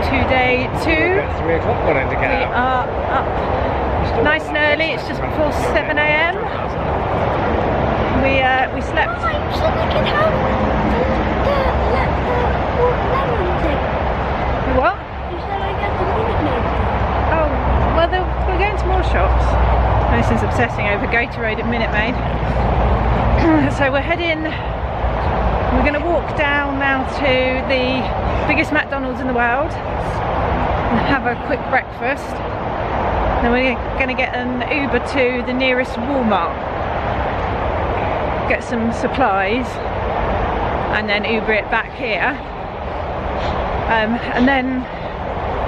to day 2. It's 3 o'clock when I had to get We out. are up nice and early. It's just before 7 AM. We slept. So we can have the lemon thing. What? You said I get the Minute Maid. Oh, well, we're going to more shops. Mason's obsessing over Gatorade and Minute Maid. So we're going to walk down now to the biggest McDonald's in the world and have a quick breakfast. Then we're going to get an Uber to the nearest Walmart, get some supplies, and then Uber it back here. And then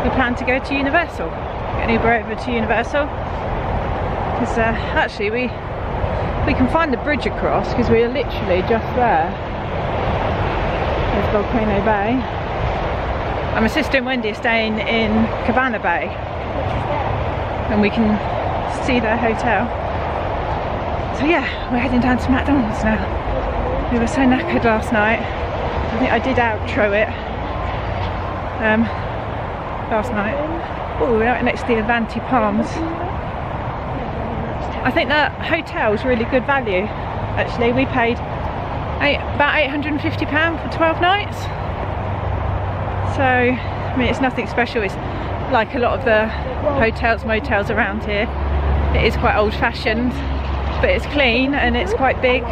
we plan to go to Universal, get an Uber over to Universal, because actually we can find the bridge across, because we are literally just there. There's Volcano Bay, and my sister and Wendy are staying in Cabana Bay, and we can see their hotel. So yeah, we're heading down to McDonald's now. We were so knackered last night. I think I did outro it last night. Oh, we're right next to the Avanti Palms. I think that hotel's really good value. Actually, we paid about £850 for 12 nights. So, I mean, it's nothing special. It's like a lot of the hotels, motels around here. It is quite old-fashioned, but it's clean and it's quite big.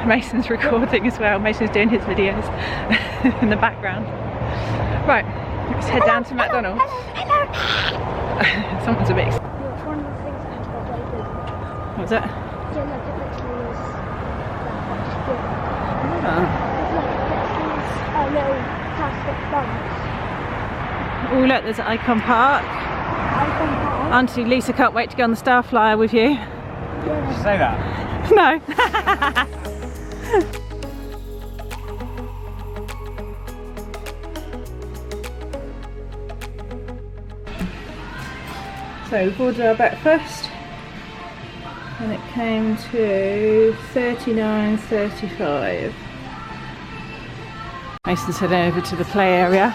Mason's recording as well. Mason's doing his videos in the background. Right, let's head down to McDonald's. Someone's a bit excited. What's that? Oh, look, there's Icon Park. Auntie Lisa can't wait to go on the Star Flyer with you. Did you say that? No. So we've ordered our breakfast and it came to $39.35. Mason's heading over to the play area,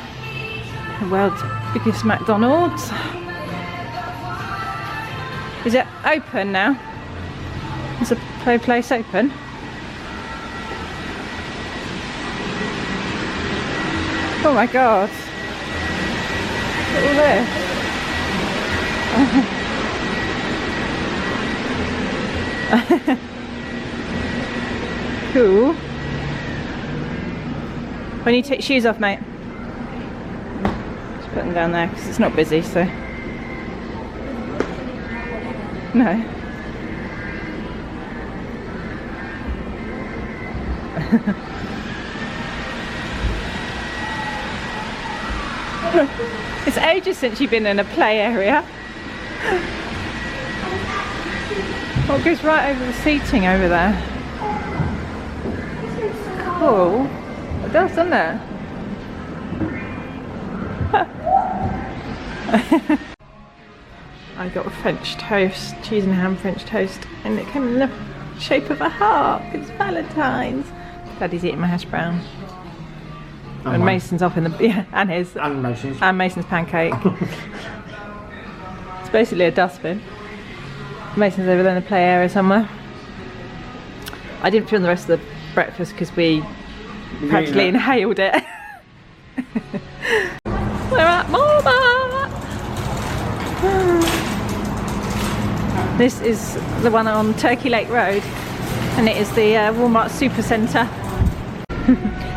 the world's biggest McDonald's. Is it open now? Is the play place open? Oh my god. Look at all this. Cool. When you take your shoes off, mate. Just put them down there because it's not busy, so. No. It's ages since you've been in a play area. Well, it goes right over the seating over there. Cool. It does, doesn't it? I got a French toast, cheese and ham French toast, and it came in the shape of a heart. It's Valentine's. Daddy's eating my hash brown. And Mason's off in the and his And Mason's. And Mason's pancake. It's basically a dustbin. Mason's over there in the play area somewhere. I didn't film the rest of the breakfast because we practically inhaled it. We're at Walmart. This is the one on Turkey Lake Road, and it is the Walmart Supercentre.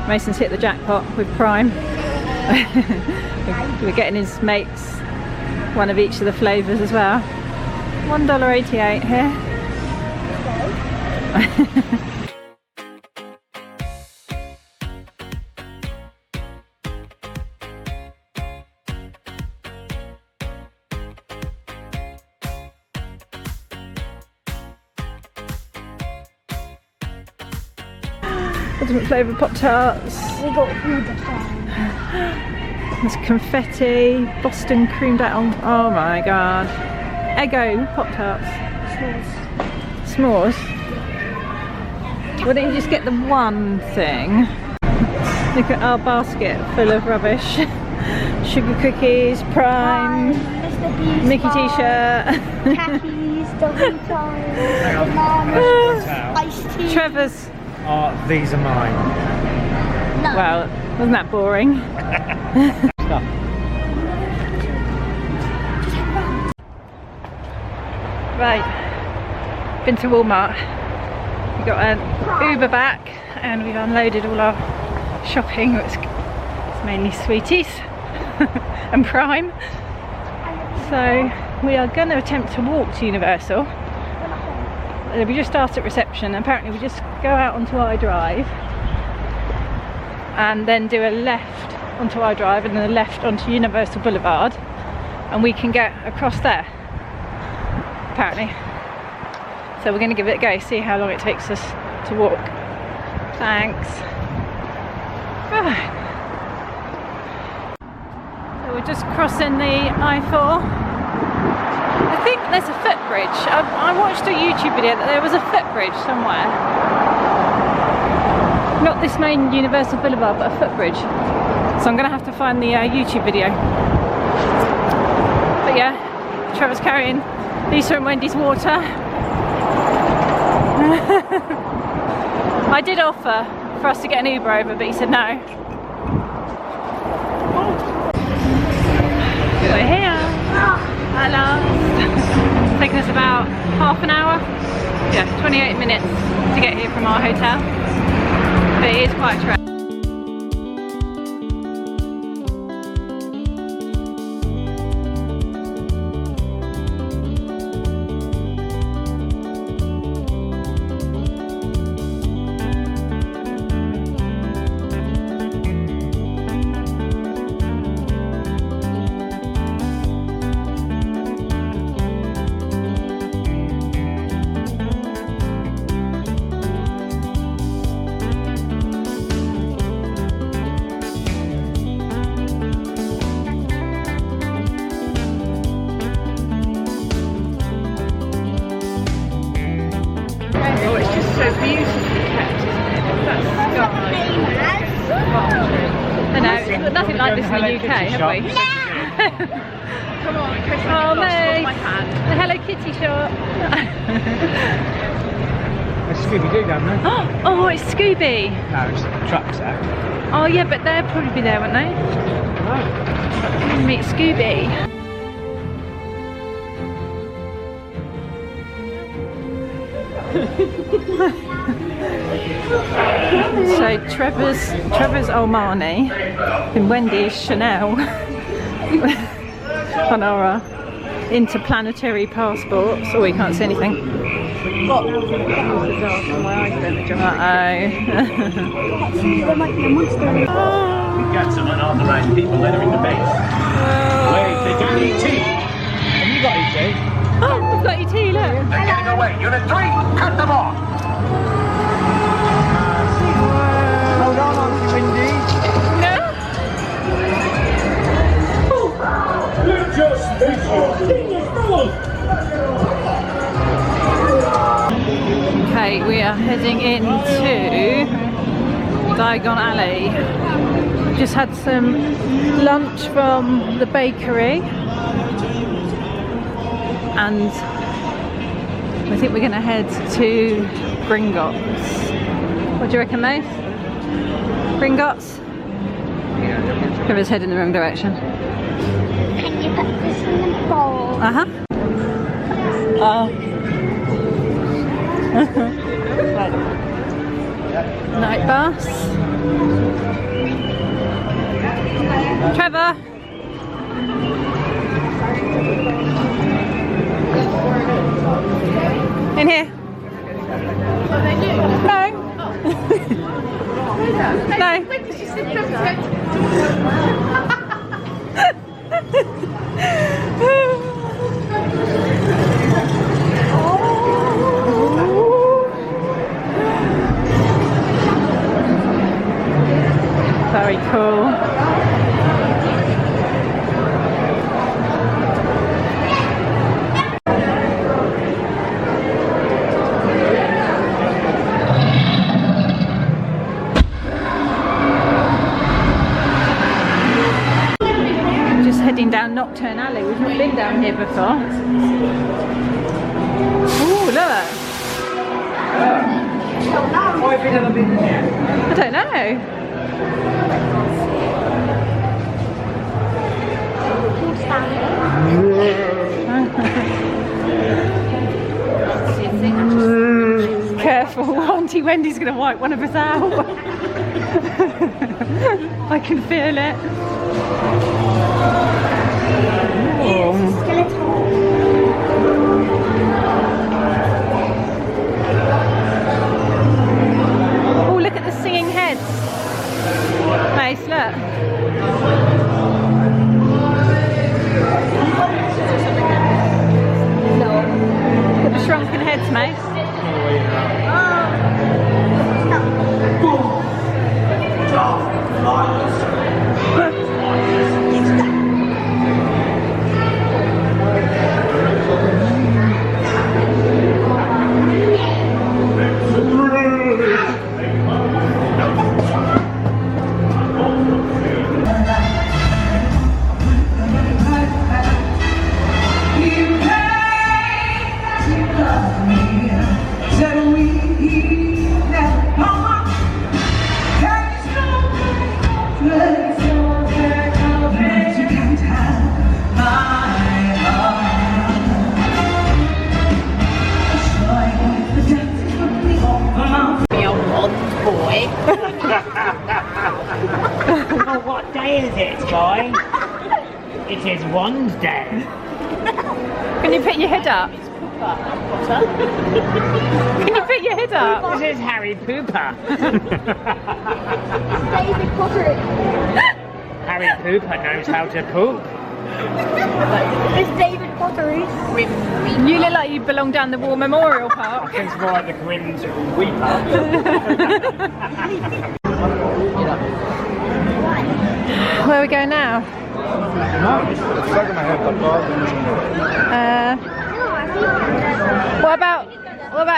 Mason's hit the jackpot with Prime. We're getting his mates one of each of the flavours as well. $1.88 here. Different flavour Pop-Tarts. We got all the fun. There's confetti, Boston creamed apple. Oh my god. Eggo Pop-Tarts. S'mores. Why don't you just get the one thing? Look at our basket full of rubbish. Sugar cookies, Prime, Mr. Beast Mickey bar, t-shirt. khakis, Doritos, Hang on. bananas, Out. iced tea. Trevor's. Oh, these are mine. No. Well, wasn't that boring? Stuff. Right, been to Walmart. We got an Uber back and we've unloaded all our shopping. It's mainly sweeties and Prime. So we are going to attempt to walk to Universal. We just asked at reception. Apparently we just go out onto I Drive and then do a left onto I Drive and then a left onto Universal Boulevard, and we can get across there, apparently. So we're going to give it a go, see how long it takes us to walk. Thanks. Right. So we're just crossing the I-4. I think there's a footbridge. I watched a YouTube video that there was a footbridge somewhere. Not this main Universal Boulevard, but a footbridge. So I'm going to have to find the YouTube video. But yeah, Trevor's carrying Lisa and Wendy's water. I did offer for us to get an Uber over, but he said no. We're here at last. It's taken us about half an hour. Yeah, 28 minutes to get here from our hotel. But it is quite a trek. Oh, it's just so beautifully kept, isn't it? That's sky. I know, we've got nothing like this in the UK, have we? Come on, Chris, oh, May. My hand. The Hello Kitty shop. It's Scooby-Doo down there. Oh, it's Scooby. No, it's the trucks there. Oh yeah, but they'll probably be there, won't they? Oh. Meet Scooby. So Trevor's Armani and Wendy's Chanel on our interplanetary passports. Oh, we can't see anything. Uh-oh. There might be a monster. We've got some unauthorized people entering the base. Wait, they do need tea. Have you got ET? Oh, we've got your tea, look. They're getting away. Unit 3, cut them off. Hold on, Auntie Windy. No. Just Okay, we are heading into Diagon Alley. Just had some lunch from the bakery. And I think we're going to head to Gringotts. What do you reckon, Mace? Gringotts? Trevor's heading in the wrong direction. Can you put this in the bowl? Uh-huh. Oh. Night bus. Trevor! In here. No. No. Very cool. upturn alley. We've not been down here before. Ooh, look. Why have you never been here? I don't know. Careful, Auntie Wendy's going to wipe one of us out. I can feel it. Oh, look at the singing heads. Nice, look. Look at the shrunken heads, mate. Oh, what day is it, guy? It is Wednesday. Can you put your head up? Can you put your head up? This is Harry Pooper. David Potter. Harry Pooper knows how to poop. It's David Pottery. You look like you belong down the War Memorial I Park. think it's more like the Grim's Weeper. Where are we going now? What about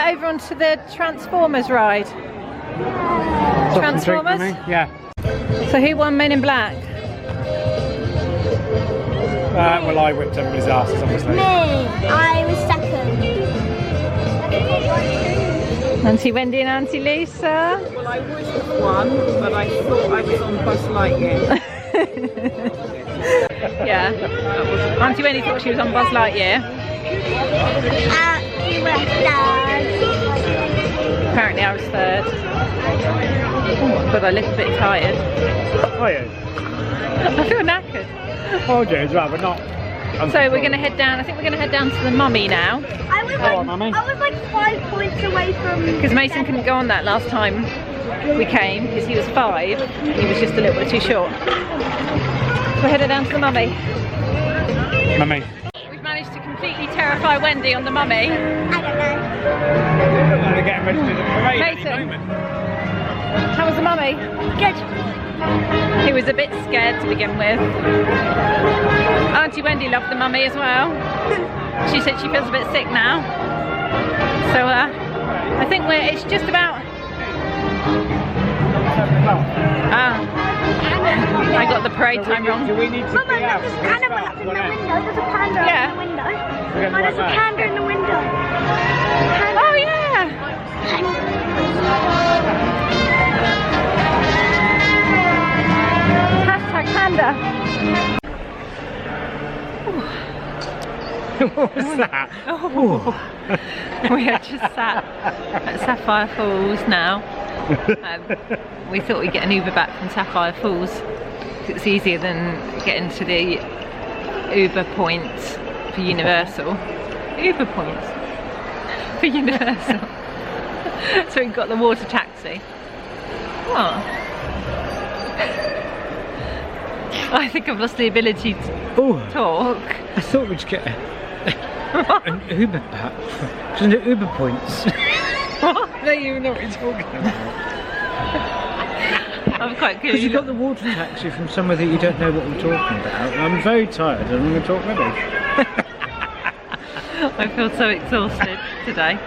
over onto the Transformers ride? Transformers? Yeah. So who won Men in Black? Well, I whipped everybody's asses, obviously. Me. I was second. Auntie Wendy and Auntie Lisa. Well, I would have won, but I thought I was on Buzz Lightyear. Yeah. Auntie Wendy thought she was on Buzz Lightyear. You were third. Apparently I was third. But I look a bit tired. Oh, yeah. I feel knackered. Oh, dear, as well, but not. So we're going to head down, I think we're going to head down to the Mummy now. I was like 5 points away from... Because Mason couldn't go on that last time we came, because he was 5 and he was just a little bit too short. So we're headed down to the Mummy. Mummy. We've managed to completely terrify Wendy on the Mummy. I don't know. They're getting ready to do the parade any Mason. moment. How was the Mummy? Good. He was a bit scared to begin with. Auntie Wendy loved the Mummy as well. She said she feels a bit sick now. So I think it's just about... I got the parade time wrong. Do we need to Mama, be out? there's a panda in the window. There's a panda Yeah. in the window. We're going Oh, there's a panda in the window. Oh yeah! Hashtag panda. What was that? Oh. We are just sat at Sapphire Falls now. We thought we'd get an Uber back from Sapphire Falls. It's easier than getting to the Uber points for Universal. Uber points for Universal. So we got the water taxi. Oh. I think I've lost the ability to talk. I thought we'd get an Uber back. Isn't it Uber points? I don't even know what you're talking about. I'm quite good. Because you got the water taxi from somewhere that you don't know what we're talking about. I'm very tired and I'm going to talk rubbish. I feel so exhausted today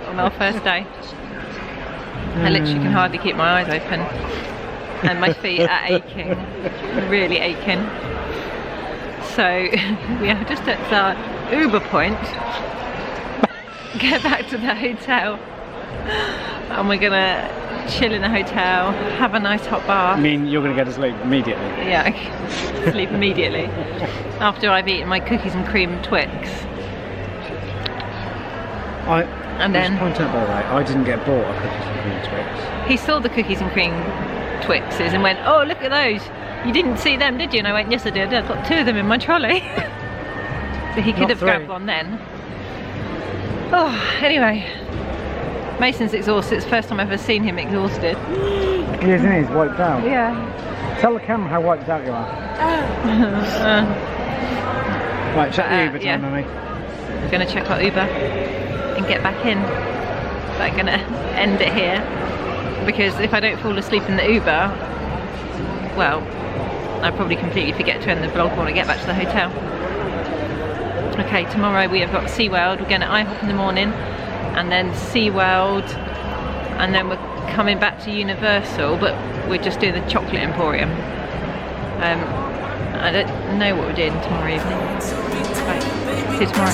on our first day. I literally can hardly keep my eyes open and my feet are aching, really aching. So we are just at the Uber point. Get back to the hotel, and we're gonna chill in the hotel, have a nice hot bath. I mean, you're going to get to sleep immediately. Yeah, sleep immediately after I've eaten my cookies and cream Twix. And then just point out, by the way, I didn't get bought a cookies and cream Twix. He saw the cookies and cream Twixes and went, "Oh, look at those! You didn't see them, did you?" And I went, "Yes, I did. I've got 2 of them in my trolley." So he could have grabbed one then. Oh, anyway, Mason's exhausted. It's the first time I've ever seen him exhausted. He is, isn't he? He's wiped out. Yeah. Tell the camera how wiped out you are. Right, check the Uber time, Mummy. We're going to check our Uber and get back in. But I'm going to end it here because if I don't fall asleep in the Uber, well, I probably completely forget to end the vlog when I get back to the hotel. Okay, tomorrow we have got SeaWorld. We're going to IHOP in the morning and then SeaWorld, and then we're coming back to Universal, but we're just doing the chocolate emporium. I don't know what we're doing tomorrow evening. Right, see you tomorrow.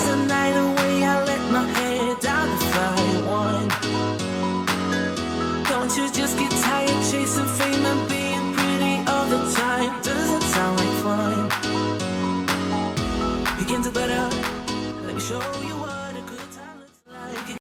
Don't you just get tired chasing fame and being pretty all the time? Doesn't sound like fun. You can do better. Let me show you.